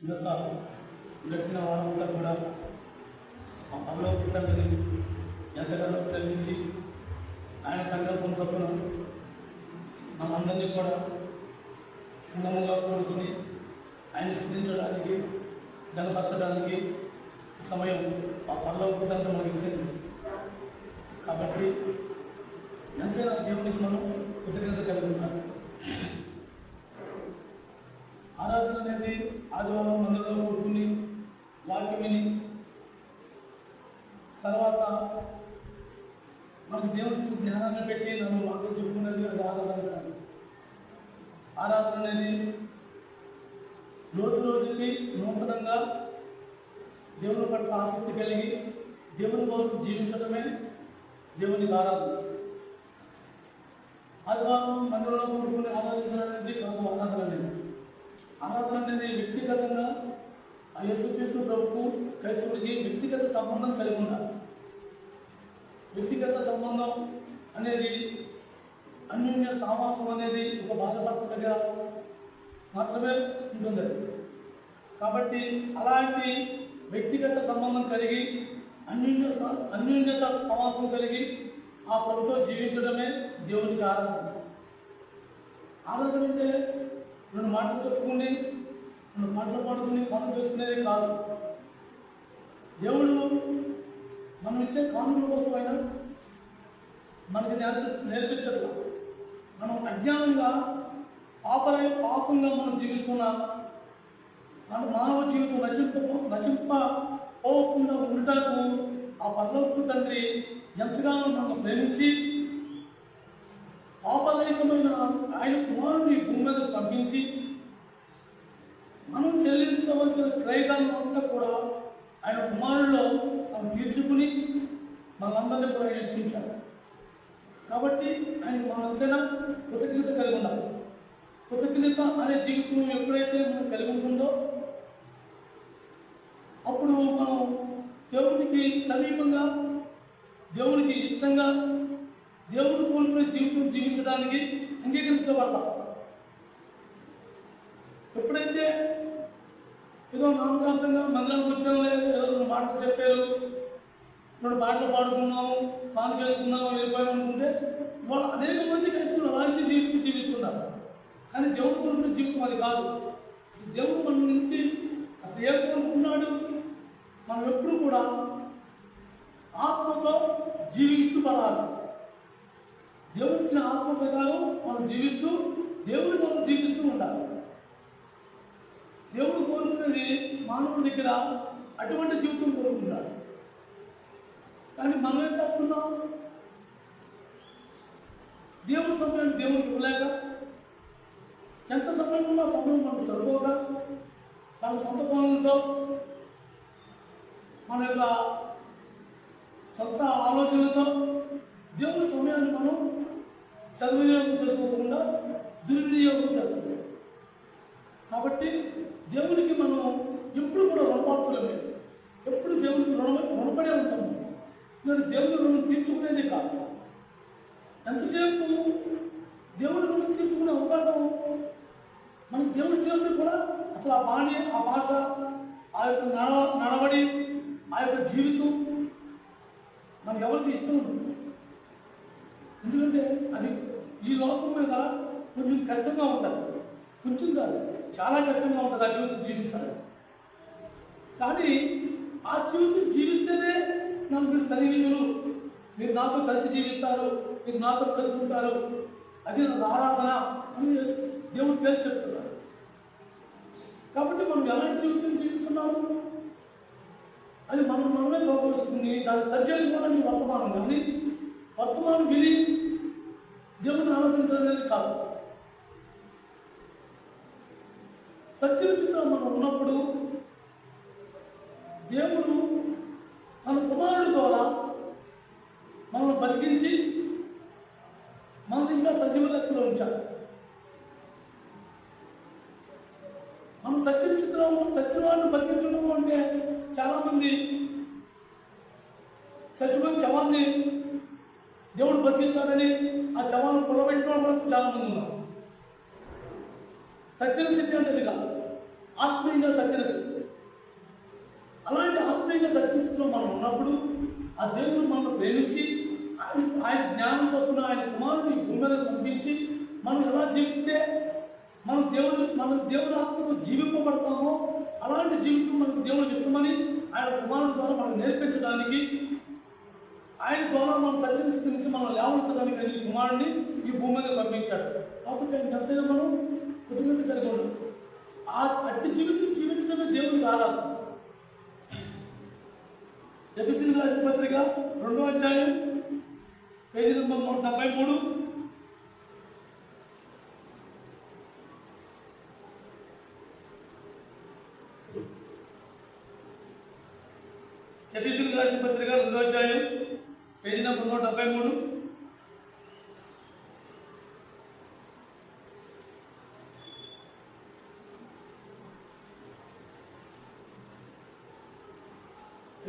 యొక్క గడిచిన వారంతా కూడా అవలోకితంగా ఎంతగానో ప్రేమించి ఆయన సంకల్పం చొప్పున మనందరినీ కూడా సంగమంగా కోరుకుని ఆయన స్థుతించడానికి గణపరచడానికి సమయం ఆ పరలోకితంగా మనకి ఇచ్చింది. కాబట్టి ఎంతైనా దేవునికి మనం కృతజ్ఞత కలిగి ఉంటాం. ఆరాధన అనేది ఆదివారం మందిరంలో కూర్చుని వాక్యం విని తర్వాత మనకు దేవుడి జ్ఞానాన్ని పెట్టి నన్ను వాక్యం చెప్పుకునేది అది ఆరాధన కాదు. ఆరాధన అనేది రోజు రోజుకి నూతనంగా దేవుని పట్ల ఆసక్తి కలిగి దేవుని కోసం జీవించడమే దేవునికి ఆరాధన. ఆదివారం మందిరంలో కూడుకుని ఆరాధించడం అనేది కాదు. ఆరాధన అనేది వ్యక్తిగతంగా ఆ యేసుక్రీస్తు ప్రభుకు క్రైస్తవుడికి వ్యక్తిగత సంబంధం కలిగి ఉండాలి. వ్యక్తిగత సంబంధం అనేది అన్యోన్య సావాసం అనేది ఒక బాధపడత దగ్గర మాత్రమే ఉంటుంది. కాబట్టి అలాంటి వ్యక్తిగత సంబంధం కలిగి అన్యోన్యత సమాసం కలిగి ఆ ప్రభుతో జీవించడమే దేవునికి ఆరాధన. ఆరాధన అంటే రెండు మాటలు చెప్పుకుని రెండు మాటలు పాడుకుని కానుక వేసుకునేది కాదు. దేవుడు మనం ఇచ్చే కానుకల కోసం అయినా మనకి నేర్పించదు. మనం అజ్ఞానంగా పాపంగా మనం జీవిస్తున్న మన మానవ జీవితం నశింపపోకుండా ఉండటానికి ఆ పరలోకపు తండ్రి ఎంతగానో మనం ప్రేమించి పాపరహితమైన ఆయన కుమారుని భూమి మీద పంపించి మనం చెల్లించవలసిన క్రయదానం అంతా కూడా ఆయన కుమారుల్లో మనం తీర్చుకుని మనందరినీ కూడా ఆయన ఇప్పించాడు. కాబట్టి ఆయన మనంతైనా కృతజ్ఞత కలిగి ఉండాలి. కృతజ్ఞత అనే జీవితం ఎప్పుడైతే మనం కలిగి ఉంటుందో అప్పుడు మనం దేవునికి సమీపంగా దేవునికి ఇష్టంగా దేవుడు కోరుకునే జీవితం జీవించడానికి అంగీకరించబడతాం. ఎప్పుడైతే ఏదో నామకార్థంగా మందిరానికి వచ్చాము, ఏదో మాటలు చెప్పారు, ఇప్పుడు పాటలు పాడుకున్నాము, పాలు వేసుకున్నాము, వెళ్ళిపోయాము అనుకుంటే వాళ్ళు అనేక మంది క్రైస్తవులు అలాంటి జీవితం జీవిస్తున్నారు. కానీ దేవుడు కోరుకునే జీవితం అది కాదు. దేవుడు మన నుంచి అసలు ఏ కోరుకున్నాడు? మనం ఎప్పుడు కూడా ఆత్మతో జీవించబడాలి. దేవుడు ఇచ్చిన ఆత్మ ప్రకారం మనం జీవిస్తూ దేవుడి మనం జీవిస్తూ ఉండాలి. దేవుడు కోరుకునేది మానవుడి దగ్గర అటువంటి జీవితం కోరుకుంటాడు. కానీ మనం ఏం చేస్తున్నాం? దేవుడి సమయాన్ని దేవుడికి ఇవ్వలేక, ఎంత సమయం ఉన్నా సమయం మనకు సరిపోక, మన సొంత పనులతో మన యొక్క సొంత ఆలోచనలతో దేవుడి సమయాన్ని మనం సద్వినియోగం చేసుకోకుండా దుర్వినియోగం చేస్తున్నాం. కాబట్టి దేవునికి మనం ఎప్పుడు కూడా రుణపాత్రులమే, ఎప్పుడు దేవునికి రుణపడే ఉంటాము. దేవుని రుణం తీర్చుకునేది కాదు. ఎంతసేపు దేవుని రుణం తీర్చుకునే అవకాశం మనకు దేవుడి చేతులు కూడా అసలు ఆ బాణి, ఆ భాష, ఆ యొక్క నడవడి, ఆ యొక్క జీవితం మనకు ఎవరికి ఇష్టం ఉంటుంది. ఎందుకంటే అది ఈ లోకం మీద కొంచెం కష్టంగా ఉంటుంది. కొంచెం కాదు, చాలా కష్టంగా ఉంటుంది ఆ జీవితం జీవించాలి. కానీ ఆ జీవితం జీవిస్తేనే నాకు మీరు సన్నిహితులు, మీరు నాతో కలిసి జీవిస్తారు, మీరు నాతో కలిసి ఉంటారు, అది నాకు ఆరాధన అని దేవుడు తేల్చి చెప్తున్నారు. కాబట్టి మనం ఎలాంటి జీవితం జీవిస్తున్నాము అది మనమే లోపరుస్తుంది. దాన్ని సరిచేసుకోవాలని వర్తమానం, కానీ వర్తమానం విని దేవుని ఆలోచించడం కాదు. సత్య చిత్రం మనం ఉన్నప్పుడు దేవుడు తన కుమారుడి ద్వారా మనల్ని బతికించి మనల్ని ఇంకా సజీవ లెక్కలో ఉంచాడు. మనం సత్యవాడిని బతికించడం అంటే చాలామంది చచ్చిపోయిన శవాన్ని దేవుడు బతికిస్తాడని ఆ శవాన్ని పొలబెట్టుకోవడం కూడా చాలామంది ఉన్నారు. సత్యం సిద్ధి అంటే కాదు. ఆత్మీయంగా సత్యన స్థితి. అలాంటి ఆత్మీయంగా సత్యన స్థితిలో మనం ఉన్నప్పుడు ఆ దేవుడు మనల్ని ప్రేమించి ఆయన జ్ఞానం చొప్పున ఆయన కుమారుని భూమి మీద పంపించి మనం ఎలా జీవిస్తే మన దేవుడి ఆత్మకు జీవింపబడతామో అలాంటి జీవితం మనకు దేవుడికి ఇష్టమని ఆయన కుమారుడి ద్వారా మనకు నేర్పించడానికి, ఆయన ద్వారా మనం సత్యన స్థితి నుంచి మనం లేవనెత్తడానికి ఈ కుమారుడిని ఈ భూమి మీద పంపించాడు. కాబట్టి ఆయన ఎంతైనా మనం కృతజ్ఞత కలిగి ఉన్నాం. ఆ అట్టి జీవితం జీవించడమే దేవుడికి ఆరాధన. ఎఫెసీయులకు రాసిన పత్రిక 2వ అధ్యాయం పేజీ నెంబర్ 173. ఎఫెసీయులకు రాసిన పత్రిక 2వ అధ్యాయం పేజీ నెంబర్ 173.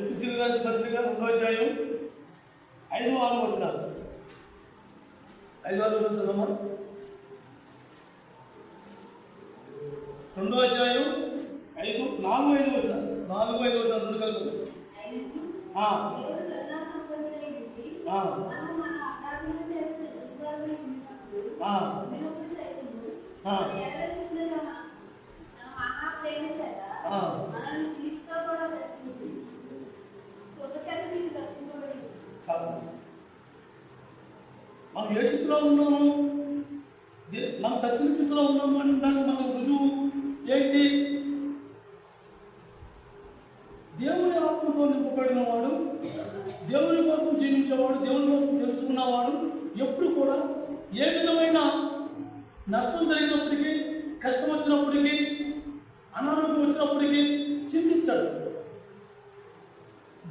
ఎఫెసీయులకు రాసిన పత్రిక 2వ అధ్యాయం 5-6 వచనాలు. 5-6 వచనాలు చదవమా. 2వ అధ్యాయం 4-5 వచనాలు. 4-5 వచనాలు రెండు కలుపు. మనం ఏ స్థితిలో ఉన్నాము, మనం సత్యన స్థితిలో ఉన్నాము అంటే మనం రుజువు ఏంటి? దేవుని ఆత్మతో నింపబడిన వాడు, దేవుని కోసం జీవించేవాడు, దేవుని కోసం తెలుసుకున్నవాడు ఎప్పుడు కూడా ఏ విధమైన నష్టం జరిగినప్పటికీ, కష్టం వచ్చినప్పటికీ, అనారోగ్యం వచ్చినప్పటికీ చింతించాడు,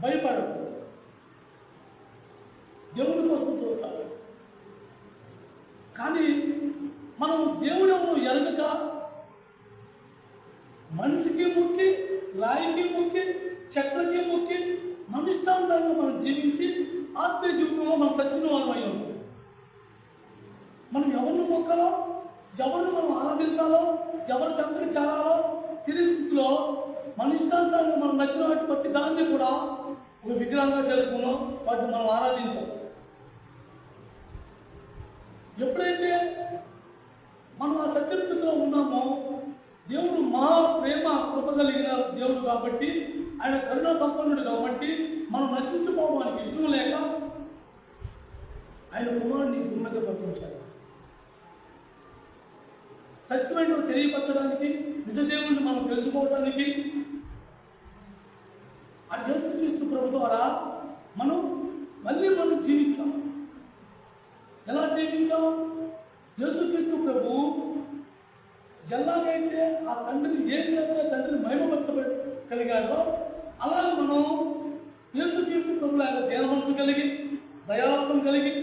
భయపడడు, దేవుని కోసం చూస్తాడు. కానీ మనం దేవుడు ఎవరు ఎరగక మనిషికి మొక్కి, రాయికి మొక్కి, చెట్లకి మొక్కి మన ఇష్టాంతరంగా మనం జీవించి ఆత్మీయ జీవితంలో మనం చచ్చిన వాళ్ళం అయ్యాం. మనం ఎవరిని మొక్కాలో, ఎవరిని మనం ఆరాధించాలో, ఎవరి చెంతకి చేరాలో తెలియని స్థితిలో మన ఇష్టాంతరంగా మనం నచ్చిన వాటి ప్రతి దాన్ని కూడా ఒక విగ్రహంగా చేసుకున్నాం, వాటిని మనం ఆరాధించాం. ఎప్పుడైతే మనం ఆ సత్య స్థితిలో ఉన్నామో, దేవుడు మహా ప్రేమ కృప కలిగిన దేవుడు కాబట్టి, ఆయన కరుణా సంపన్నుడు కాబట్టి, మనం నశించుకోవడానికి ఇష్టం లేక ఆయన కుమారుడిని భూమి మీద పంపించాడు. సత్యమైన తెలియపరచడానికి, నిజ దేవుడిని మనం తెలుసుకోవడానికి ఆ యేసుక్రీస్తు ప్రభు ద్వారా మనం జీవించాం. ఎలా జీవించాం? యేసుక్రీస్తు ప్రభు ఎలాగైతే ఆ తండ్రిని ఏం చేస్తే తండ్రిని మహిమపరచగలిగాడో అలాగే మనం యేసుక్రీస్తు ప్రభు లాగా దేన మనసు కలిగి, దయాత్వం కలిగి,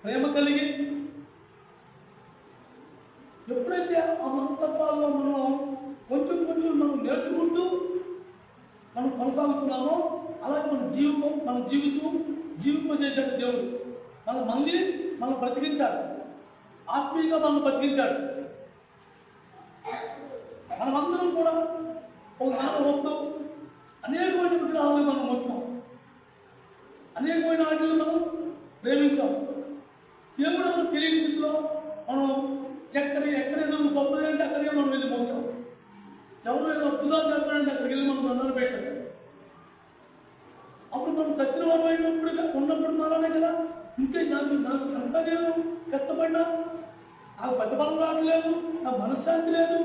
ప్రేమ కలిగి, ఎప్పుడైతే ఆ మనస్తత్వాల్లో మనం కొంచెం మనం నేర్చుకుంటూ మనం కొనసాగుతున్నామో అలాగే మన జీవితం జీవింపజేశాడు దేవుడు. మనం బ్రతికించాడు, ఆత్మీయంగా మనం బ్రతికించాడు. మనమందరం కూడా ఒకప్పుడు అనేకమైన విగ్రహాలను మనం మొత్తాం, అనేకమైన వాటిని మనం ప్రేమించాం. దేవుడు మనం తెలియని స్థితిలో మనం ఎక్కడేదో గొప్పది అంటే అక్కడే మనం వెళ్ళి మొత్తాం. ఎవరు ఏదో అద్భుతాలు చేస్తారంటే అక్కడికి వెళ్ళి మనం దండాలు పెట్టాం. అప్పుడు మనం చచ్చిన వారు ఉన్నప్పుడు మారానే కదా. ఇంకే నాకు అంతా నేను కష్టపడినా నాకు పెద్ద బలం రావట్లేదు, నాకు మనశ్శాంతి లేదు,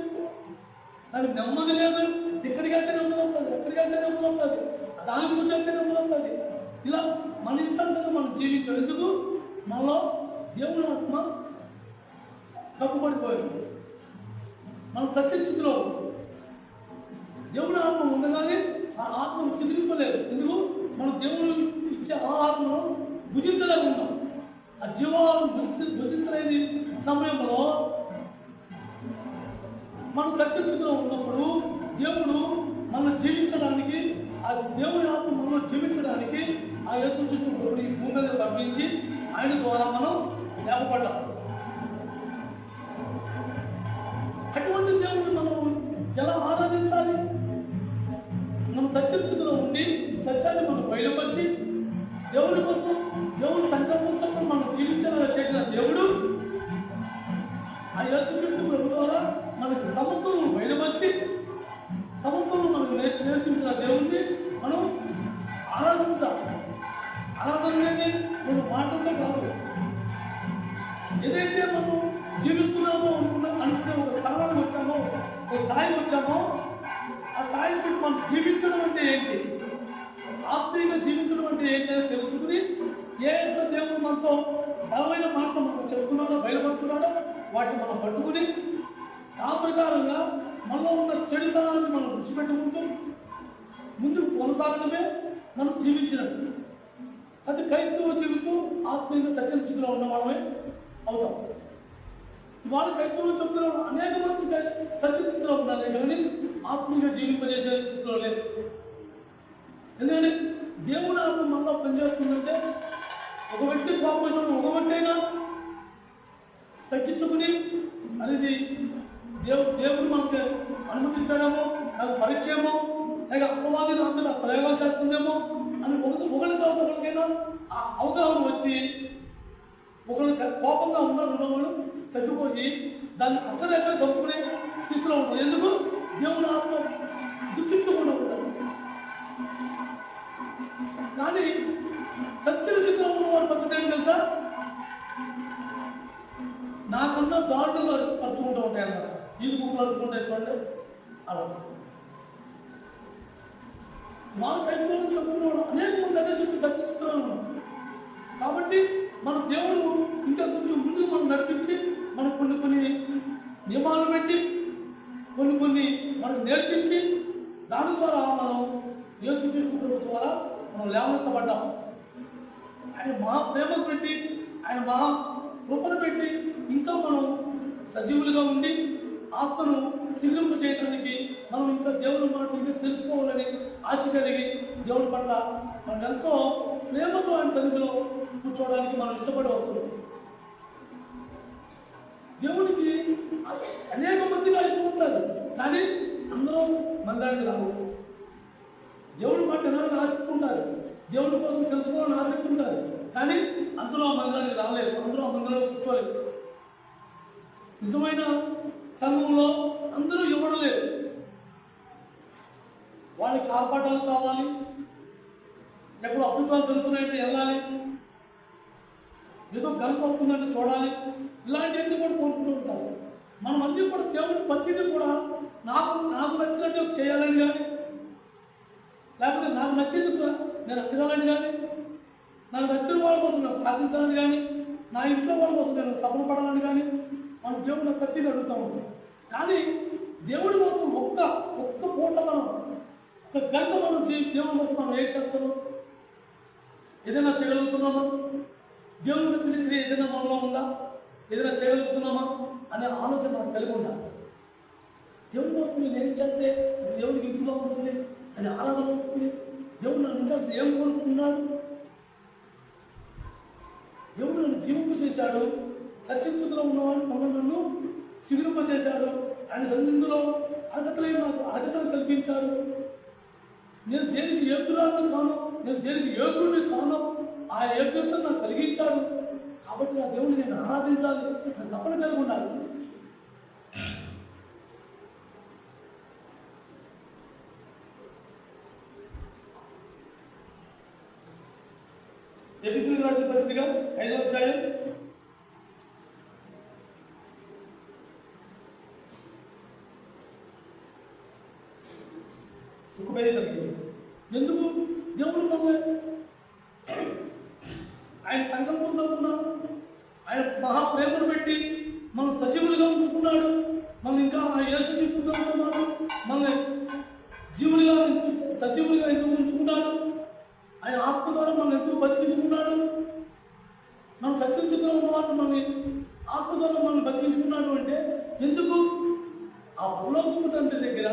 నాకు నెమ్మది లేదు. ఎక్కడికైతే నెమ్మది వస్తుంది, దాని గురించి అయితే నెమ్మది వస్తుంది. ఇలా మన ఇష్టాంతంగా మనం జీవించాం. ఎందుకు? మనలో దేవుని ఆత్మ కప్పుబడిపోయింది. మనం సత్యస్థితిలో దేవుని ఆత్మ ఉండగానే ఆ ఆత్మను సిద్ధింపలేదు. ఎందుకు? మనం దేవుడు ఇచ్చే ఆత్మను భుజించలేకున్నాం. ఆ జీవాలను భుజించలేని సమయంలో మనం సత్యస్థితిలో ఉన్నప్పుడు దేవుడు మనం జీవించడానికి, ఆ దేవుని ఆత్మ మనం జీవించడానికి ఆ యేసుక్రీస్తు ప్రభువుని ఈ భూమి మీద పంపించి ఆయన ద్వారా మనం లేపబడ్డాం. అటువంటి దేవుడిని మనం ఎలా ఆరాధించాలి? మనం సత్యం స్థితిలో ఉండి సత్యాన్ని మనం బయలుపరిచి దేవుడి కోసం దేవుడి సంకల్పంతో మనం జీవించేలా చేసిన దేవుడు ఆ యేసుక్రీస్తు ప్రభు ద్వారా మనకి సమస్తలను బయలుపరిచి సమస్తలను మనకు నేర్పించిన దేవుడిని మనం ఆరాధించాలి. ఆరాధన అనేది మన మాటలతో కాదు. ఏదైతే మనం జీవిస్తున్నామో అనుకునే ఒక స్థానానికి వచ్చామో, ఒక స్థాయికి వచ్చామో, ఆ స్థాయిని బట్టి మనం జీవించడం అంటే ఏంటి, ఆత్మీయంగా జీవించడం అంటే ఏంటి అని తెలుసుకుని ఏ దేవుడు మనతో బలమైన మాటలు మనకు చెప్తున్నాడో బయలుపడుతున్నాడో వాటిని మనం పట్టుకుని ఆ ప్రకారంగా మనలో ఉన్న చెడుతనాన్ని మనం విడిచిపెట్టుకుంటూ ముందుకు కొనసాగడమే మనం జీవించినట్టు. అది క్రైస్తవ జీవితం ఆత్మీయంగా సత్యం స్థితిలో ఉన్న వాళ్ళమే అవుతాం. ఇవాళ క్రైస్తవులు చెప్తున్న అనేక మంది సత్య స్థితిలో ఉన్నారు కానీ ఆత్మీయంగా జీవింపజేసే స్థితిలో లేదు. ఎందుకంటే దేవుడు ఆత్మ మనలో పనిచేస్తుందంటే ఒక వ్యక్తి కోపం ఒక వ్యక్తైనా తగ్గించుకుని అనేది దేవుడు మనకి అనుమతించడమో, నాకు పరీక్షేమో, లేక అపవాది నా మీద ప్రయోగాలు చేస్తుందేమో అని ఒకరికైనా ఆ అవగాహన వచ్చి ఒకళ్ళు కోపంగా ఉన్నవాడు తగ్గిపోయి దాన్ని అక్కడెక్కడ చంపుకునే స్థితిలో ఉంటారు. ఎందుకు? దేవుడు ఆత్మ దుఃఖించకుండా ఉంటారు. కానీ సత్య స్థితిలో ఉన్న వారి పరిస్థితి ఏం తెలుసా? నాకన్నా దారుణంగా అరుచుకుంటూ ఉంటాయి అన్నమాట. ఈది కుక్కలు అరుచుకుంటాయి చూడండి, అలా మా కైకోలను చెప్పుకున్నాడు. అనేక మంది అదే చెప్పి సత్యచిత్రాలు. కాబట్టి మన దేవుడు ఇంకా కొంచెం ముందుకు మనం నడిపించి మనకు కొన్ని నియమాలు పెట్టి కొన్ని మనకు నేర్పించి దాని ద్వారా మనం యేసుక్రీస్తు ప్రభు ద్వారా మనం లేవనెత్తబడ్డాం. ఆయన మహా ప్రేమను పెట్టి ఆయన మహా కృపను పెట్టి ఇంకా మనం సజీవులుగా ఉండి ఆత్మను సిగ్గింపు చేయడానికి మనం ఇంకా దేవుని మాట ఇంకా తెలుసుకోవాలని ఆశ కలిగి దేవుడి పట్ల మనం ఎంతో ప్రేమతో ఆయన సన్నిధిలో కూర్చోవడానికి మనం ఇష్టపడి వస్తున్నాం. దేవునికి అనేక మందిగా ఇష్టం ఉంటుంది కానీ అందరూ మందిరానికి రావు. దేవుడి మాట వినాలని ఆసక్తి ఉంటారు, దేవుడి కోసం తెలుసుకోవాలని ఆసక్తి ఉంటారు కానీ అందులో ఆ మందిరానికి రాలేదు, అందరూ ఆ మందిరంలో కూర్చోలేదు. నిజమైన సంఘంలో అందరూ ఇవ్వడం లేదు. వాళ్ళకి ఆర్పాటాలు కావాలి, ఎప్పుడు అద్భుతాలు జరుగుతున్నాయంటే వెళ్ళాలి, ఏదో గల్ఫ్ అవుతుందంటే చూడాలి, ఇలాంటివన్నీ కూడా కోరుకుంటూ ఉంటారు. మనం అన్నీ కూడా దేవుడి ప్రతిదీ కూడా నాకు నచ్చినట్టు చేయాలని కానీ, లేకపోతే నాకు నచ్చింది నేను అడగాలని కానీ, నాకు నచ్చిన వాళ్ళ కోసం నేను ప్రార్థించాలని కానీ, నా ఇంట్లో వాళ్ళ కోసం నేను తపన పడాలని కానీ మనం దేవుడిని ప్రతిదీ అడుగుతూ ఉంటాం. కానీ దేవుడి కోసం ఒక్క పూట మనం ఒక గంట మనం దేవుడి కోసం మనం ఏం చేస్తాము? ఏదైనా చేయగలుగుతున్నామా? దేవుని నచ్చిన క్రియ ఏదైనా మనలో ఉందా? ఏదైనా చేయగలుగుతున్నామా అనే ఆలోచన మనం కలిగి ఉండాలి. దేవుడి కోసం నేను ఏం చేస్తే అది దేవుడికి ఇంపుగా ఉంటుంది, అది ఆరాధన అవుతుంది. దేవుడు నన్ను నుంచి ఏం కోరుకుంటున్నాడు? దేవుడు నన్ను జీవింపు చేశాడు, సత్యస్థితిలో ఉన్నవాడు నన్ను సిగురింప చేశాడు, ఆయన సన్నిధిలో నాకు అర్హతను కల్పించాడు. నేను దేనికి యోగ్యురాలను కాను, నేను దేనికి యోగ్యుడిని కాను, ఆ యోగ్యతను నాకు కలిగించాడు. కాబట్టి ఆ దేవుడిని నేను ఆరాధించాలి, నేను తప్పని కలిగి ఉండాలి. ఎఫెసీయులకు రాసిన పత్రిక 5వ అధ్యాయం 1 ఎందుకు దేవుడు మమ్మల్ని ఆయన సంకల్పం చదువుకున్నా ఆయన మహాప్రేమను పెట్టి మనం సజీవులుగా ఉంచుకున్నాడు. మనం ఇంకా ఆ యేసుక్రీస్తున్నాడు, మనల్ని జీవులుగా సజీవులుగా ఎందుకు ఉంచుకున్నాడు? ఆయన ఆత్మ ద్వారా మనం ఎందుకు బతికించుకున్నాడు? మనం సత్యస్థితిలో ఉన్న వాళ్ళు మనల్ని ఆత్మ ద్వారా మనం బతికించుకున్నాడు అంటే ఎందుకు? ఆ పులోకపు తండ్రి దగ్గర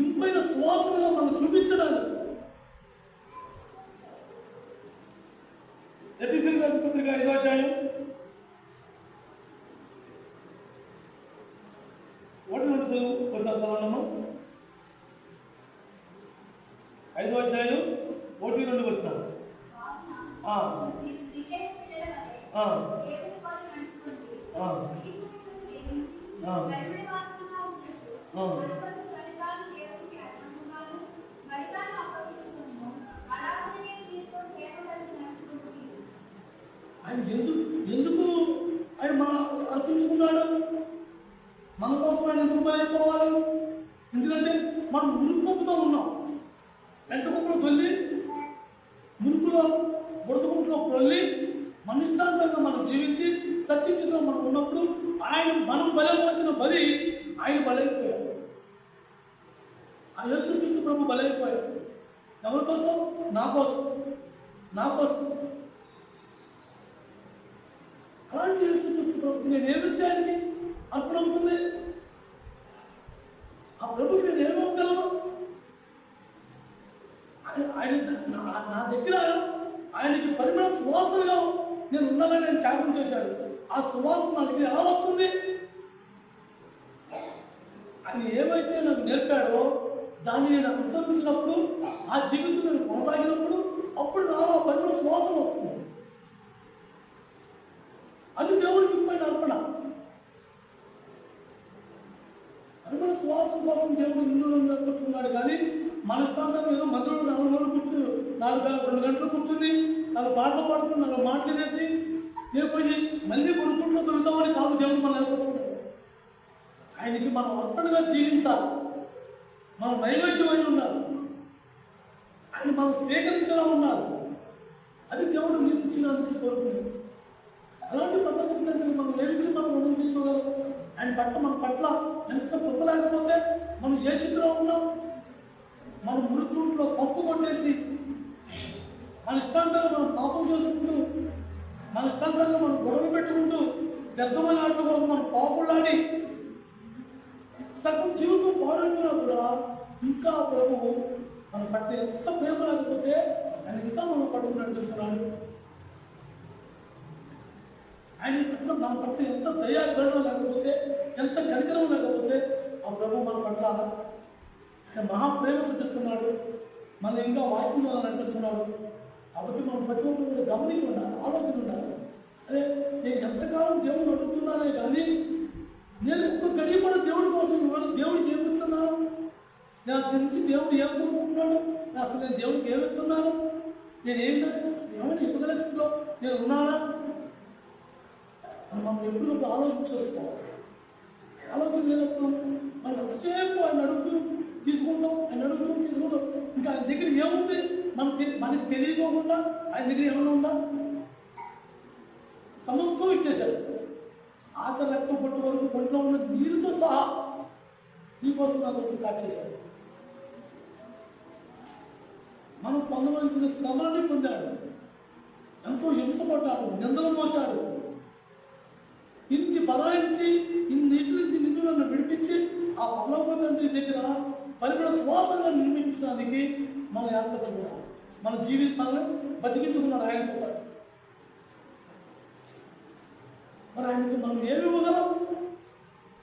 ఇంపైన సువాసనగా మనం చూపించడానికి. ఎఫెసీయులకు రాసిన పత్రిక 5వ అధ్యాయం 1 నుండి అపోస్తలు చదవడము 5వ అధ్యాయం 1-2 వచనాలు. ఆయన ఎందుకు ఆయన మన అర్పించుకున్నాడు? మన కోసం ఆయన ఎందుకు బలైపోవాలి? ఎందుకంటే మనం మురుకుతో ఉన్నాం. వెంటకుప్పులో దొల్లి మురుకులో బుడతకుంట్లో పొల్లి మన ఇష్టాంతంగా మనం జీవించి సత్యంగా మనం ఉన్నప్పుడు మనం బలైపోతున్న బలి ఆయన బలైపోయాడు. ఆ యేసుక్రీస్తు ప్రభు బలైపోయాడు. ఎవరి కోసం? నా కోసం. అలాంటి యేసుక్రీస్తు ప్రభుకి నేను ఏమిస్తే ఆయనకి అర్పణవుతుంది? ఆ ప్రభుకి నేను ఏమవగలను? ఆయన నా దగ్గర ఆయనకి పరిమళ సువాసనగా నేను ఉండాలని ఆయన త్యాగం చేశాడు. ఆ సువాసన నా దగ్గర ఎలా వస్తుంది? ఆయన ఏమైతే నాకు నేర్పాడో దాన్ని నేను అనుసరించినప్పుడు, ఆ జీవితం నేను కొనసాగినప్పుడు అప్పుడు నాలో పరిమళ సువాసన వస్తుంది. అది దేవుడికి ఇప్పటి అర్పణ. పరిమళ సువాసన కోసం దేవుడు నిన్ను నేర్పుతున్నాడు. కానీ మన ఇష్టాంతం ఏదో మందులు 4 రోజులు కూర్చుని 2 గంటలు కూర్చుని 4 పాటలు పాడుకుని 4 మాటలు వేసి నేను పోయి మళ్ళీ గురుకుంట్లో దొరుకుతామని కాదు దేవుడు మనం నేర్పుతున్నాడు. ఆయనకి మనం అర్పణగా జీవించాలి. మనం నైవేద్యమై ఉండాలి. ఆయన మనం స్వీకరించేలా ఉండాలి. అది దేవుడు నుంచి కోరుకునేది. అలాంటి పద్ధతి దగ్గర మనం ఏమిచ్చి మనం అనుభవించుకోగలం. ఆయన మన పట్ల ఎంత కృప లేకపోతే మనం ఏ స్థితిలో ఉన్నాం? మనం మృత్యుంట్లో తప్పు కొట్టేసి మన ఇష్టాంతంగా మనం పాపం చేసుకుంటూ, మన ఇష్టాంతంగా మనం గొడవ పెట్టుకుంటూ, పెద్దమైన ఆటలు కోసం మనం పాపులాడి సగం జీవితం పాడైనా కూడా ఇంకా ప్రభు మన పట్ల ఎంత ప్రేమ లేకపోతే ఆయన ఇంకా మనం పట్టుకుని నడిపిస్తున్నాడు. ఆయన పట్ల మన పట్ల ఎంత దయాకరణ లేకపోతే, ఎంత కనికరం లేకపోతే ఆ ప్రభు మన పట్ల ఆయన మహాప్రేమ చూపిస్తున్నాడు. మన ఇంకా వాక్యంలో నడిపిస్తున్నాడు. కాబట్టి మనం ప్రతి ఒక్కరు గమనిక ఉండాలి, ఆలోచన ఉండాలి. అదే నేను ఎంతకాలం దేవుడిని అడుగుతున్నానే కానీ నేను ఒక్క గడియ కూడా దేవుడి కోసం దేవుడికి ఏమిస్తున్నాను? నేను నుంచి దేవుడు ఏం కోరుకుంటున్నాడు? అసలు నేను దేవుడికి ఏమిస్తున్నాను? ఏమైనా ఇవ్వగల స్థితిలో నేను ఉన్నానా? మనం ఎప్పుడు ఆలోచన చేసుకోవాలి. ఆలోచన లేనప్పుడు మనం ఎంతసేపు ఆయన అడుగుతూ తీసుకుంటాం. ఇంకా ఆయన దగ్గర ఏముంది? మనకి తెలియకోకుండా ఆయన దగ్గర ఏమైనా ఉందా? సమస్తం ఇచ్చేశాడు. ఆఖరి రక్తం పొట్టు వరకు ఒంట్లో ఉన్న నీరుతో సహా నీకోసం నా కోసం కాచేశాడు. మనం పొందవలసిన శ్రమలని పొందాడు. ఎంతో హింసపడ్డాడు, నిందలు మోసాడు. ఇన్ని బలాయించి ఇన్నిటి నుంచి నిన్ను నన్ను విడిపించి ఆ పరలోక తండ్రి దగ్గర పరిమళ సువాసనగా నిర్మించడానికి మనం ఏర్పరచుకున్నాం. మన జీవితాలను బతికించుకున్నాడు ఆయనతో పాటు. మరి ఆయనకి మనం ఏమి ఇవ్వగలం?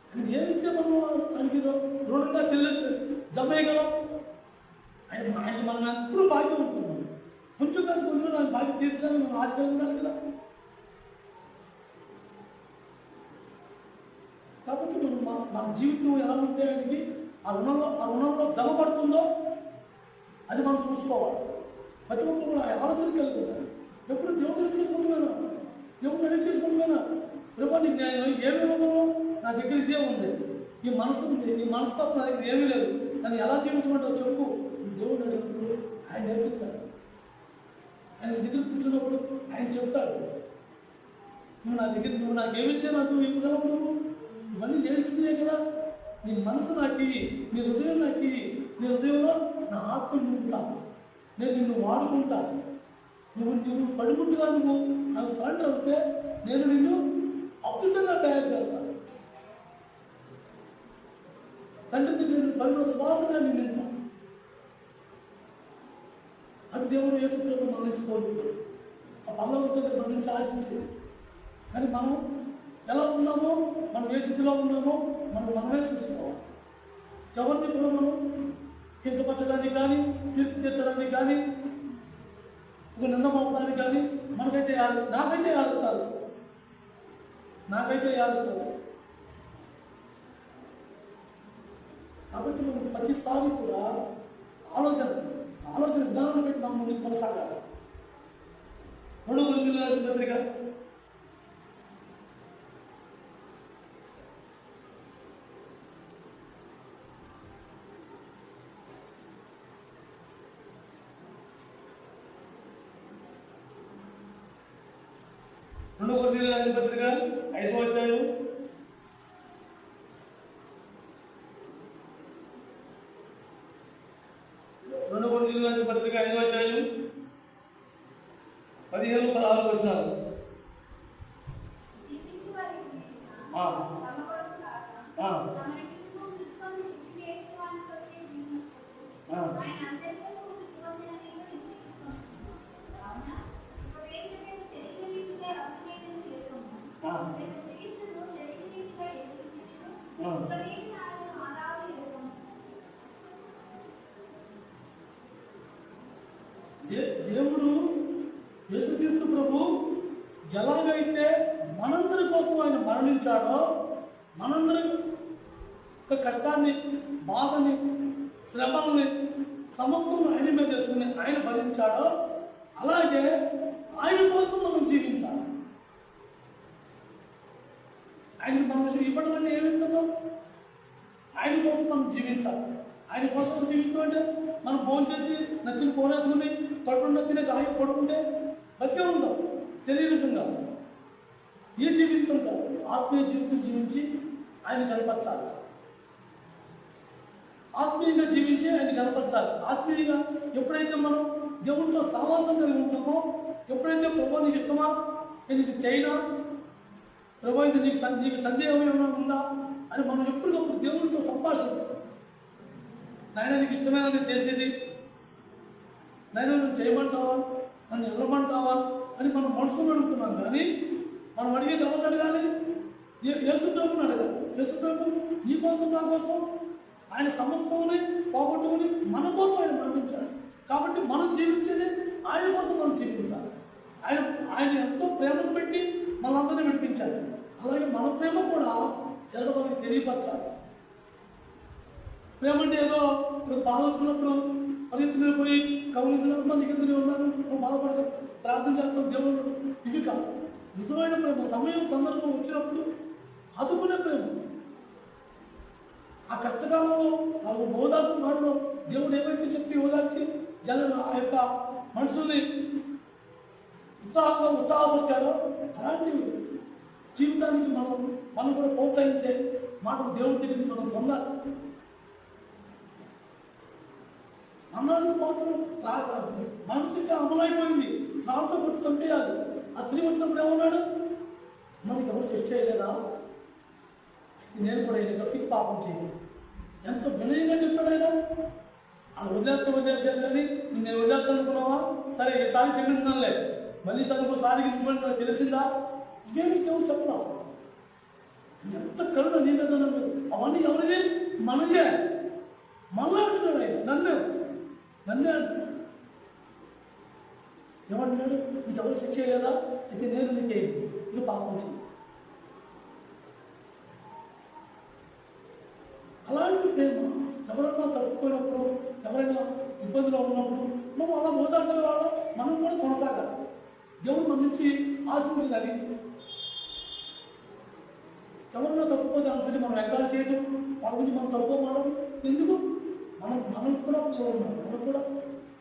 ఆయన ఏమిస్తే మనం ఆయనకి రుణంగా జమేయగలం? ఆయన మనం ఎప్పుడు భాగ్యం ఉంటున్నాం. కొంచెం ఆయన భాగ్యం తీర్చడానికి మనం ఆశీర్వదించాలి కదా. కాబట్టి మన జీవితం ఎలా ఉంటే ఆయనకి ఆ రుణంలో జమపడుతుందో అది మనం చూసుకోవాలి. ప్రతి ఒక్కరు ఆలోచనకి వెళ్తున్నారు. ఎప్పుడు దేవుడు చేసుకుంటున్నాను, దేవుడిని అడిగి చేసుకుంటున్నాను. ప్రభు నీకు నేను ఏమి ఇవ్వగలను? నా దగ్గర ఇదే ఉంది, ఈ మనసు ఉంది, నీ మనసు తప్ప నా దగ్గర ఏమీ లేదు. నన్ను ఎలా జీవించమంటావు చెప్పు. దేవుడు అడిగినప్పుడు ఆయన నేర్పిస్తాడు. ఆయన దగ్గర కూర్చున్నప్పుడు ఆయన చెప్తాడు, నువ్వు నాకేమిస్తే నాకు ఇవ్వగలవు? నువ్వు ఇవన్నీ నేర్చుకునే కదా. నీ మనసు నాకు, నీ హృదయం నాకు, నీ హృదయంలో నా ఆత్మ నింపుతాను. నేను నిన్ను వాడుకుంటాను. నువ్వు పడుకుంటుగా నువ్వు నాకు సరెండర్ అవుతే నేను నిన్ను అద్భుతంగా తయారు చేస్తాను. తండ్రి దగ్గర పరిమళ సువాసనగా నేను నింపుతాను. అది దేవుడు యేసుప్రభువు మన నుంచి కోరుకుంటాడు. ఆ పరలోకంతో మన నుంచి ఆశించింది. కానీ మనం ఎలా ఉన్నామో, మనం ఏ స్థితిలో ఉన్నామో మనమే చూసుకోవాలి. ఎవరిని కూడా మనం కించపరచడానికి కానీ, తీర్పు తీర్చడానికి కానీ, ఒక నిందమోపడానికి కానీ నాకైతే ఆగుతారు. కాబట్టి మనం ప్రతిసారి కూడా ఆలోచన విధానం పెట్టి మనం ముందుకు కొనసాగాలి. 2 కొరింథీయులకు రాసిన పత్రిక 2 కొరింథీయులకు రాసిన పత్రిక 5వ అధ్యాయం 2 కొరింథీయులకు రాసిన పత్రిక 5వ అధ్యాయం 15-16 వచనాలు. దేవుడు యేసుక్రీస్తు ప్రభు ఎలాగైతే మనందరి కోసం ఆయన మరణించాడో, మనందరి యొక్క కష్టాన్ని, బాధని, శ్రమల్ని సమస్తం ఆయన మీద తెలుసుకుని ఆయన భరించాడో, అలాగే ఆయన కోసం మనం జీవించాలి. ఆయన మనం ఇవ్వడం అంటే ఏమిస్తున్నాం? ఆయన కోసం మనం జీవించాలి. ఆయన కోసం జీవించడం అంటే మనం భోజనం చేసి నచ్చిన కోరేసుకుని కడుపులో తినేసి ఆగి పడుకుంటే బతికే ఉందాం శరీరకంగా. ఈ జీవితం కాదు, ఆత్మీయ జీవితం జీవించి ఆయన కనపరచాలి. ఆత్మీయంగా జీవించి ఆయన కనపరచాలి. ఆత్మీయంగా ఎప్పుడైతే మనం దేవుడితో సావాసం కలిగి ఉంటామో, ఎప్పుడైతే ప్రభు నీకు ఇష్టమా, నేను ఇది చేయనా, ప్రభు ఇది నీకు సందేహం ఏమైనా ఉందా అని మనం ఎప్పటికప్పుడు దేవుడితో సంభాషణ. నాయన నీకు ఇష్టమైన నేను చేసేది, నాయన నువ్వు చేయమంటావా, నన్ను వెళ్ళమంటావా అని మనం మనసులో అడుగుతున్నాం. కానీ మనం అడిగేది ఎవరు అడగాలి? యేసు ప్రభుని అడగాలి. యేసు ప్రభు నీ కోసం, నా కోసం ఆయన సమస్తముని పోగొట్టుకుని మన కోసం ఆయన మరణించాడు. కాబట్టి మనం జీవించేది ఆయన కోసం మనం జీవించాలి. ఆయన ఎంతో ప్రేమను పెట్టి మనందరినీ విడిపించాలి. అలాగే మన ప్రేమ కూడా ఎల్లరికి తెలియపరచాలి. ప్రేమ అంటే ఏదో బాధపడుతున్నప్పుడు పరిగెత్తుకుని పోయి కౌలించినప్పుడు మన దగ్గర ఉన్నాను, నువ్వు బాధపడక ప్రార్థన చేస్తాను దేవుడు, ఇవి కాదు. నిజమైన ప్రేమ సమయం సందర్భం వచ్చినప్పుడు అదుపునే ప్రేమ. ఆ కష్టకాలంలో వాళ్ళకు ఓదార్పు మాటలో దేవుడు ఏమైతే చెప్పి ఓదార్చి ఆ యొక్క మనుషుల్ని ఉత్సాహపరిచాడో అలాంటి జీవితానికి మనం కూడా ప్రోత్సహించే మాటలు దేవుడి దగ్గరికి మనం పొందాలి. అన్నాడు మాత్రం మనసుకి అమలైపోయింది, రాళ్ళతో కొట్టి చంపేయాలి. ఆ స్త్రీ వచ్చినప్పుడు ఏమన్నాడు? మనకి ఎవరు చెక్ చేయలేదా, నేను కూడా ఆయన గట్టికి పాపం చేయను. ఎంత వినయంగా చెప్పాడు ఆయన. ఆ వదిలేస్తాను కానీ నేను వదిలేస్తాను అనుకున్నావా? సరే ఈసారి చెప్పిందాలే, మళ్ళీ సారికి ఇంకోటి తెలిసిందా? ఇవేమి దేవుడు చెప్పరా? ఎంత కరుణ నీ మీద. అవన్నీ ఎవరిది? మనదే. మళ్ళీ అంటున్నాడు ఆయన, నన్నే అంటున్నాడు. ఏమంటున్నాడు? నీకు ఎవరు శిక్ష చేయలేదా? అయితే నేను నీకే ఇది పాపం చేయి. అలాంటి ప్రేమ ఎవరైనా తప్పుకున్నప్పుడు, ఎవరైనా ఇబ్బందిలో ఉన్నప్పుడు మనం అలా ఓదార్చే వాళ్ళ మనం కూడా కొనసాగాలి. దేవుడు మన నుంచి ఆశించింది అది. ఎవరైనా తప్పుకోదు అనుకుంటే మనం ఎక్కడ చేయటం, వాళ్ళ గురించి మనం తప్పుకోమడం ఎందుకు? మనకు కూడా పిల్లలు ఉన్నారు,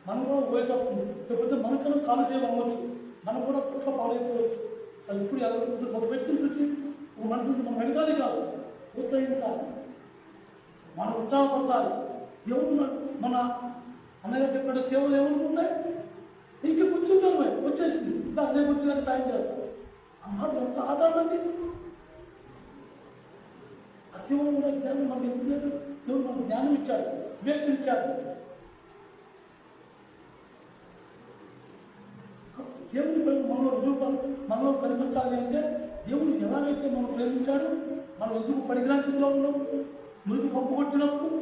మనం కూడా వయసు అవుతుంది. లేకపోతే మనకన్నా కాలు సేవ అవ్వచ్చు, మనం కూడా పుట్ల పాడైపోవచ్చు. అది ఇప్పుడు ఒక వ్యక్తిని చూసి ఒక మనిషి నుంచి మనం వెనకాలి కాదు, ప్రోత్సహించాలి, మనం ఉత్సాహపరచాలి. దేవుడు మన అన్నగారు చెప్పాడు, సేవలు ఏమనుకున్నాయి ఇంకే కూర్చుంటారు, వచ్చేసింది నేను కూర్చున్నాక సాయం చేస్తాను అన్నమాట. ఎంత ఆధారమైంది ఆ శివుడు కూడా జ్ఞానం మనకు ఎందుకు లేదు? దేవుడు మనకు జ్ఞానం ఇచ్చాడు, వివేకం ఇచ్చాడు. దేవుని మనలో మనలో కనిపించాలి అంటే దేవుడు ఎలాగైతే మనం ప్రేమించాడు, మనం ఎందుకు పడిగ్రాంచంలో ఉన్నప్పుడు, మురికి కప్పు కొట్టినప్పుడు,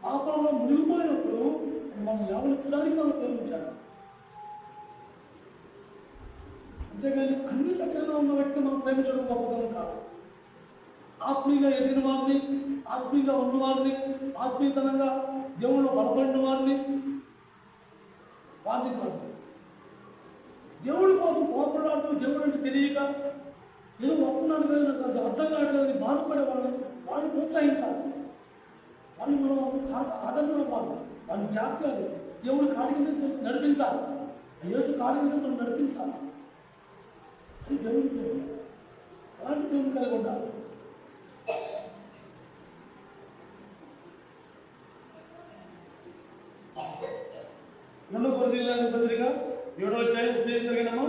పాపంలో మునిగిపోయినప్పుడు మనం లేవనెత్తడానికి మనం ప్రేమించాలి. అంతేగాని అన్ని సక్రమంగా ఉన్న వ్యక్తి మనం ప్రేమించడం గొప్పతనం కాదు. ఆత్మీయంగా ఎదిగిన వారిని, ఆత్మీయంగా ఉన్నవారిని, ఆత్మీయతనంగా దేవుళ్ళు బలపడిన వారిని కాదు. దేవుడి కోసం పోరాడుతూ దేవుడు అంటే తెలియక ఏదో వస్తున్నాడు కానీ నాకు అది అర్థం కావట్లేదు బాధపడే వాళ్ళని ప్రోత్సహించాలి. వాళ్ళు మనం ఆదరణ వాళ్ళని జాగ్రత్తగా దేవుడు కాడి కింద నడిపించాలి. యేసు కాడి కింద మనం నడిపించాలి. అది దేవుడి ప్రేమ. అలాంటి ప్రేమ కలిగి ఉండాలి. రెండో కొరింథీయుల పత్రిక 7వ అధ్యాయం ఉపదేశం జరిగినమ్మా.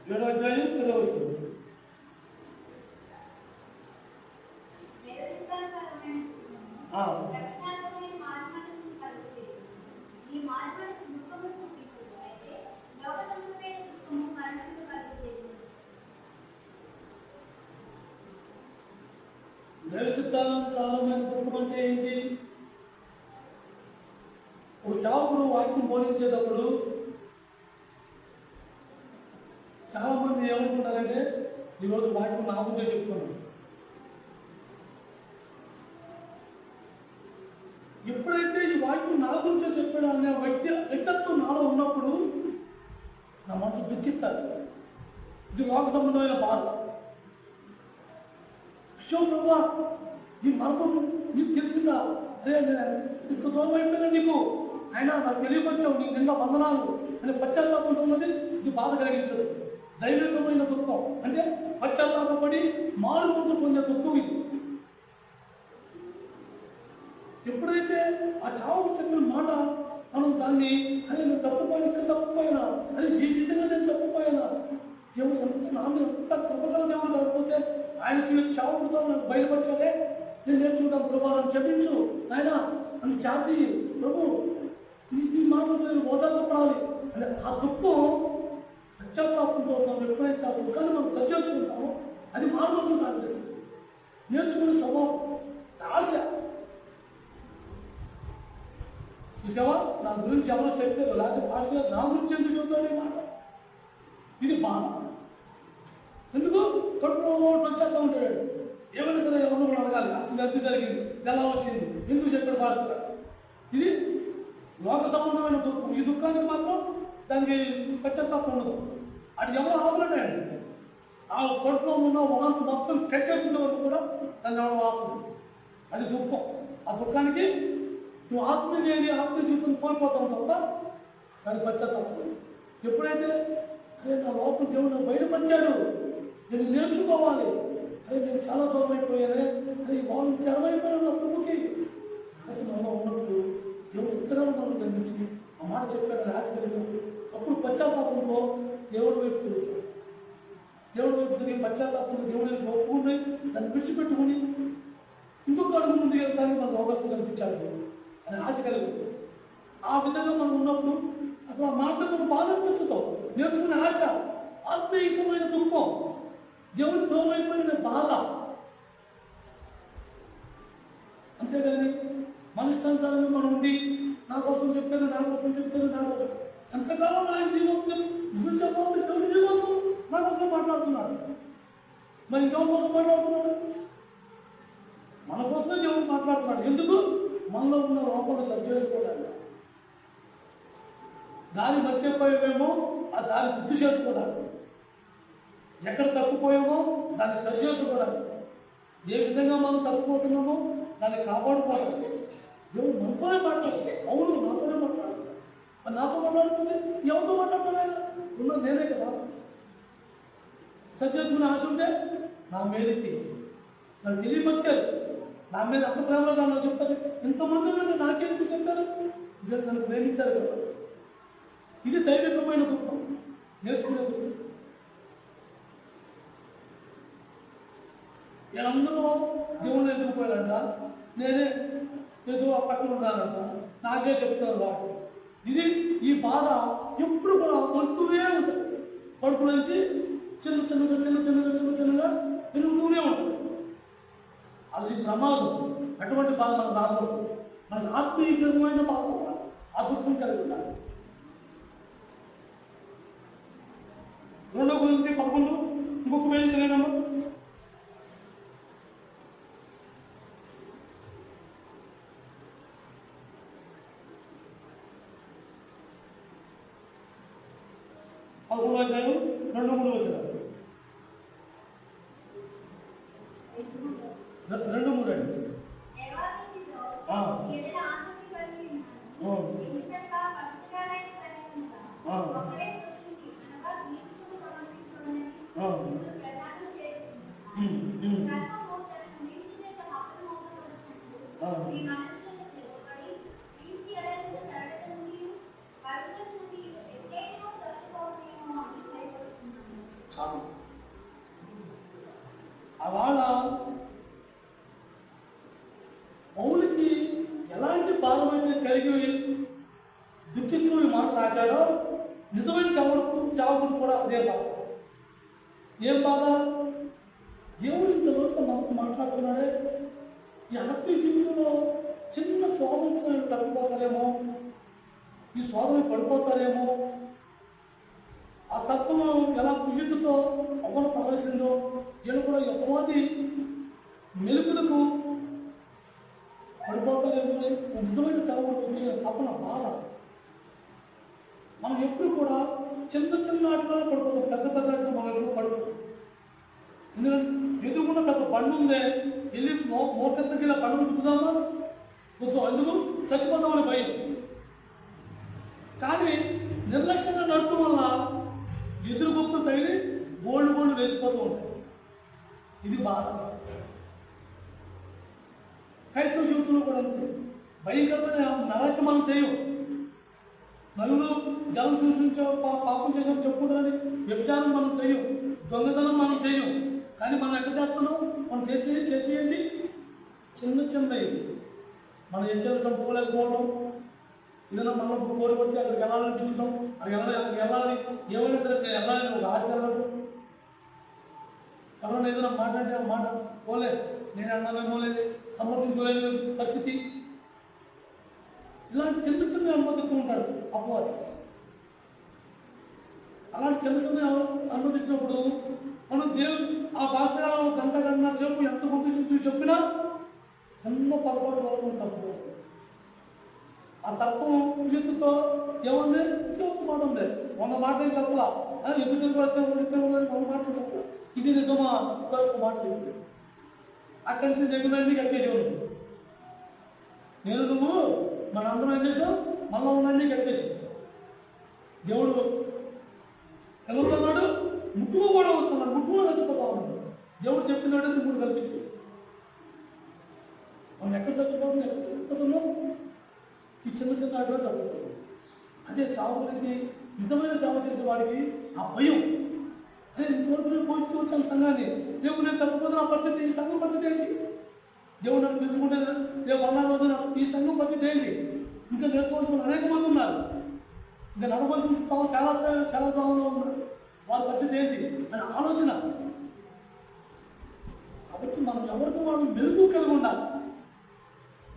7వ అధ్యాయం 10వ వచనం. దైవచిత్తానుసారమైన దుఃఖం అంటే ఏంటి? ఒక సేవకుడు వాక్యం బోధించేటప్పుడు చాలా మంది ఏమనుకుంటారంటే ఈరోజు వాక్యం నా గురించే చెప్తున్నాను. ఎప్పుడైతే ఈ వాక్యం నా గురించే చెప్పాడు అనే వ్యక్తిత్వం నాలో ఉన్నప్పుడు నా మనసు దుఃఖిస్తారు. ఇది లోక సంబంధమైన బాధ. విషయం ప్రభా ఈ మార్గం నీకు తెలిసిందా? అరే ఇంత దూరం అయిపోయినా నీకు అయినా నాకు తెలియపరిచావు, నీకు నిన్న వందనాలు అనే పశ్చాత్తాపం ఉన్నది. ఇది బాధ కలిగించదు. దైవికమైన దుఃఖం అంటే పశ్చాత్తాపడి మారు మనసు పొందే దుఃఖం ఇది. ఎప్పుడైతే ఆ చావుకు చెప్పిన మాట మనం దాన్ని అరే నేను తప్పుపోయినా, ఇక్కడ తప్పుపోయినా, అరే ఈ విధంగా నేను తప్పుపోయినా, దేవుడు ఎంత కృపగల దేవుడు కాకపోతే ఆయన చావుతో నాకు బయలుపరచాలే, నేను నేర్చుకుంటాం ప్రభా నన్ను క్షమించు ఆయన నన్ను చాతి ప్రభు ఈ మాటలు నేను ఓదార్చపడాలి అంటే ఆ దుఃఖం పశ్చాత్తాపంతో మనం ఎప్పుడైతే ఆ దుఃఖాన్ని మనం సరిచేసుకుంటామో అది మానవచ్చు కాదు. నేర్చుకునే స్వభావం ఆశ. చూసావా నా గురించి ఎవరో చెప్పారు, లేకపోతే భాష నా గురించి ఎందుకు చెబుతాడు ఈ మాట? ఇది బాధ. ఎందుకు కడుపులో వచ్చేస్తా ఉంటాడు. ఏమైనా సరే ఎవరిని కూడా అడగాలి, అసలు ఎంత జరిగింది, ఎలా వచ్చింది, ఎందుకు చెప్పాడు భాష. ఇది లోక సంబంధమైన దుఃఖం. ఈ దుఃఖానికి మాత్రం దానికి పశ్చాత్తాపం ఉండదు. అది ఎవరో ఆపలేడండి. ఆ కడుపులో ఉన్న వాంతి మొత్తం కట్టేసిన వరకు కూడా దాన్ని ఎవరో ఆపలేదు. అది దుఃఖం. ఆ దుఃఖానికి నువ్వు ఆత్మీయ జీవితం కోల్పోతావు తప్ప దానికి పశ్చాత్తాపం. ఎప్పుడైతే అరే నా లోపల దేవుడు బయటపరిచాడు, నేను నేర్చుకోవాలి, అరే నేను చాలా దూరం అయిపోయానే, అరే వాళ్ళు తెరవైపోయాను నా ప్రభుకి ఆశ మనలో ఉన్నప్పుడు దేవుడు ఎంతగానో మనం గమనించి ఆ మాట చెప్పాడని ఆశ కలిగి అప్పుడు పశ్చాత్తాపంతో దేవుడి వైపు తిరుగుతాడు. దేవుడి వైపు తిరిగి పశ్చాత్తాపంతో దేవుడి వైపు ఒప్పుకుని దాన్ని విడిచిపెట్టుకుని ఇంకొక అడుగు ముందుకు వెళ్తానికి మనకు అవకాశం కల్పించాలి దేవుడు అని ఆశ కలిగి. ఆ విధంగా మనం ఉన్నప్పుడు అసలు ఆ మాటలు మనం బాధ అనిపించుతాం. నేర్చుకునే ఆశ, ఆత్మీయమైన దుఃఖం, దేవుడికి దూరం అయిపోయిన బాధ. అంతేగాని మన ఇష్టానుసారంగా మనం ఉండి నా కోసం చెప్తాను, నా కోసం చెప్తాను, నా కోసం ఎంతకాలం ఆయన నీ కోసం నిజం చెప్పాలంటే దేవుడు నీ కోసం నా కోసం మాట్లాడుతున్నాడు. మరి ఇంకెవరి కోసం మాట్లాడుతున్నాడు? మన కోసమే దేవుడు మాట్లాడుతున్నాడు. ఎందుకు? మనలో ఉన్న లోపాలు సరి చేసుకోవడానికి. దారి మర్చిపోయామేమో ఆ దారి గుర్తు చేసుకోవడానికి, ఎక్కడ తప్పిపోయామో దాన్ని సరి చేసుకోవడానికి, ఏ విధంగా మనం తప్పిపోతున్నామో దాన్ని కాపాడుకోవడానికి దేవుడు మనతోనే మాట్లాడుతుంది. అవును నాతోనే మాట్లాడుతుంది. మరి నాతో మాట్లాడుతుంది ఎవరితో మాట్లాడుతున్నా ఉన్నది నేనే కదా. సరి చేసుకునే ఆశ ఉంటే నా మీదకి నాకు తెలియపరిచారు, నా మీద అంత ప్రేమలో నాకు చెప్తారు. ఇంతమంది మీద నాకేందుకు చెప్తారు? నన్ను ప్రేమించారు కదా. ఇది దైవికమైన దుఃఖం, నేర్చుకునే దుఃఖం. నేనందరూ దేవుళ్ళు ఎదుర్కోవాలంట, నేనే ఏదో ఆ పక్కన ఉన్నానంట, నాకే చెప్తారు వాడు. ఇది ఈ బాధ ఎప్పుడు కూడా పడుతూనే ఉంటుంది. కడుపు నుంచి చిన్న చిన్నగా పెరుగుతూనే ఉంటుంది. అది ప్రమాదం. అటువంటి బాధ మనకు రాకూడదు. మనకు ఆత్మీయమైన బాధ ఉండాలి, ఆ దుఃఖం కలిగి ఉండాలి. 2 కొరింథీ 11 ఇంకొక వేలు తెలియనమ్మా. అధ్యాయం 2-3 వచనాలు. 2-3 అండి. అవాళ పౌలుకి ఎలాంటి భారమైతే కలిగి దుఃఖిస్తూ ఈ మాట రాశాడో, నిజమైన చావుకుడు కూడా అదే బాధ. ఏం బాధ? దేవుడు ఇంతవరకు మనకు మాట్లాడుతున్నాడే, ఈ ఆత్మీయ జీవితంలో చిన్న శోధన తప్పిపోతారేమో, ఈ శోధన పడిపోతారేమో, ఆ సర్పము ఎలా కుయ్యతో అవ్వన పడవేసిందో, వీళ్ళు కూడా అపవాది మెలుపులకు పడిపోతారేమో నిజమైన సేవకు వచ్చిన తప్పన బాధ. మనం ఎప్పుడు కూడా చిన్న ఆటలో పడిపోతాం, పెద్ద ఆటలో మనం ఎప్పుడు పడిపోతాం. ఎందుకంటే ఎదురుకుండా పెద్ద బండి ఉందే, వెళ్ళి మోకెత్తకి ఇలా బండి ఉంటుందామా వద్దు, అందుకు చచ్చిపోతామని భయం. కానీ నిర్లక్ష్యంగా నడటం వల్ల ఎదురు గొప్ప తగిలి బోల్డ్ వేసిపోతూ ఉంటాయి. ఇది బాధ. క్రైస్తవ జీవితంలో కూడా అంతే. భయంకరమైన నరాజ్యం మనం చేయం. నలుగురు జలం చూపించో పాపం చేసాం చెప్పుకుంటారని వ్యభిచారం మనం చెయ్యం, దొంగతనం మనం చెయ్యం. కానీ మనం ఎక్కడ చేస్తున్నాం? మనం చేసేయండి చిన్నవి. మనం హెచ్చరిక చంపుకోలేకపోవడం, ఏదైనా మనం కోరుకొట్టి అక్కడికి వెళ్ళాలనిపించడం, అక్కడికి వెళ్ళాలని ఏమైనా సరే నేను వెళ్ళాలని ఒక ఆశ కలగదు. ఎవరైనా ఏదైనా మాట్లాడితే ఆ మాట పోలే, నేను అన్నానేమో లేదు, సమర్థించుకోలేని పరిస్థితి. ఇలాంటి చిన్న అనుమతిస్తూ ఉంటాడు అపవాది. అలాంటి చిన్న అనుమతించినప్పుడు మనం దేవుడు ఆ భాషలో గంట సేపు ఎంత గుర్తించి చెప్పినా చిన్న పొరపాటు వరకు తప్పు. ఆ సర్పం ఎత్తుతో ఏముంది? ఇంకొక మాట ఉంది. 100 మాటలు చెప్పలా, ఎదుటి కూడా 100 మాటలు చెప్పలా. ఇది నిజమా? ఒక మాట లేదు. అక్కడి నుంచి దగ్గరన్నీ కట్టేసేవాడు. నేను నువ్వు మనందరం ఏం చేసాం? మళ్ళా ఉన్నన్నీ కట్టేసాం. దేవుడు తెలుగుతున్నాడు, ముట్టుకు కూడా అవుతున్నాడు, ముట్టుకు చచ్చిపోతా ఉన్నాడు. దేవుడు చెప్పినాడు నువ్వు కల్పించు. మనం ఎక్కడ చచ్చిపోతున్నాం, ఎక్కడ చచ్చిపోతున్నాం? ఈ చిన్న ఆటలో తగ్గుతుంది. అదే చావులకి నిజమైన సేవ చేసేవాడికి ఆ భయం. అదే ఇంతవరకు నేను పోషిస్తూ వచ్చాను సంఘాన్ని, దేవుడు నేను తప్పిపోతున్న పరిస్థితి, ఈ సంఘం పరిస్థితి ఏంటి? దేవుడు నన్ను పిలుచుకుంటే రేపు 100 రోజున ఈ సంఘం పరిస్థితి ఏంటి? ఇంకా నేర్చుకోవాల్సిన అనేక మంది ఉన్నారు, ఇంకా నడవలసిన చాలా దూరంలో ఉన్నారు, వాళ్ళ పరిస్థితి ఏంటి అని ఆలోచన. కాబట్టి మనం ఎవరికి వాళ్ళు మెరుగు కలిగి ఉండాలి.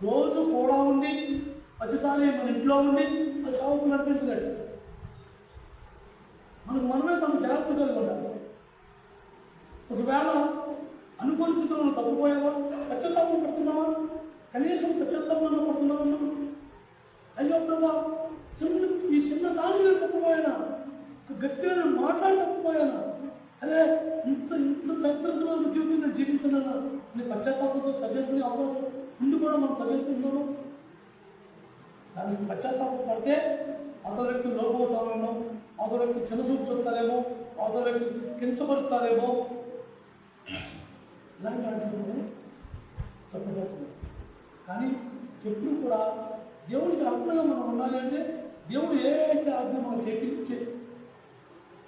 రోజు కూడా ఉండి ప్రతిసారి మన ఇంట్లో ఉండి ఆ చావుకు నడిపించలేడు. మనమే మనం జాగ్రత్త కలిగి ఉండాలి. ఒకవేళ అనుకోని స్థితులను తప్పిపోయావా, పశ్చాత్తాపం పడుతున్నావా? కనీసం పశ్చాత్తాపం పడుతున్నావా? అయ్యో ప్రభా, ఈ చిన్న దానికి నేను తప్పిపోయానా, గట్టిగా నేను మాట్లాడి తప్పిపోయానా, అరే ఇంత దరిద్రతలో జీవితం నేను జీవిస్తున్నానా నీ పశ్చాత్తాపంతో సజెస్ట్ అవకాశం ముందు కూడా మనం సజెస్ట్ ఉన్నాము. దానికి పశ్చాత్తాపం పడితే అవతల వ్యక్తి లోపవుతామేమో, అవతల వ్యక్తి చిన్నచూపు చూస్తారేమో, అవతల వ్యక్తి కించపరుస్తారేమో, ఇలాంటి ఆటలు తప్పిపోతుంది. కానీ ఎప్పుడు కూడా దేవుడికి అర్థంగా మనం ఉండాలి అంటే దేవుడు ఏ అయితే ఆజ్ఞ మనం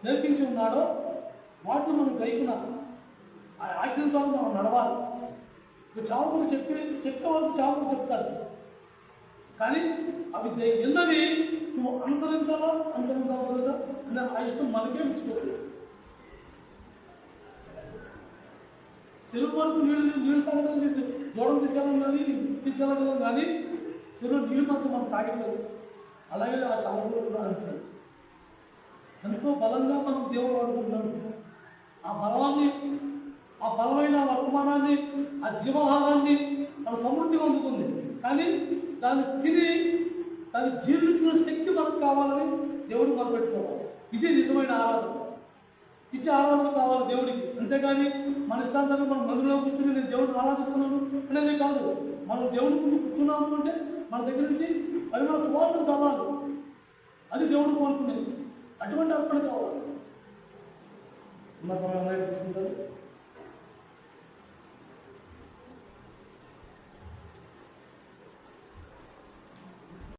నేర్పించి ఉన్నాడో వాటిని మనం గైకున్నా ఆ ఆజ్ఞ ద్వారా మనం నడవాలి. చావుకు చెప్పే వరకు చావుకు చెప్తారు, కానీ అవి ఎన్నది నువ్వు అనుసరించాలా అనుసరించవసలేదా అనే ఆ ఇష్టం మనకే విసిపోతుంది. చెరువు వరకు నీళ్లు తాగడానికి దూరం తీసుకెళ్ళగలం కానీ చెరువు నీళ్ళు మాత్రం మనం తాగించదు. అలాగే ఆ చాలకులు కూడా అంటారు. ఎంతో బలంగా మనం దేవుడు వాడుకుంటున్నాడు. ఆ బలమైన వర్తమానాన్ని, ఆ జీవాహారాన్ని మన సమృద్ధిగా అందుకుంది. కానీ దాన్ని తిని దాన్ని జీర్ణించుకునే శక్తి మనకు కావాలని దేవుడు మనం పెట్టుకోవాలి. ఇది నిజమైన ఆరాధన. ఇచ్చే ఆరాధన కావాలి దేవుడికి. అంతేగాని మన ఇష్టాంతరంగా మనం మందిలో కూర్చుని నేను దేవుడిని ఆరాధిస్తున్నాను అనేది కాదు. మనం దేవుడి ముందు కూర్చున్నాము అంటే మన దగ్గర నుంచి పరిమళ సువాసన చల్లాలి. అది దేవుడు కోరుకునేది. అటువంటి అర్పణ కావాలి. ఉన్న సమయంలో తీసుకుంటారు.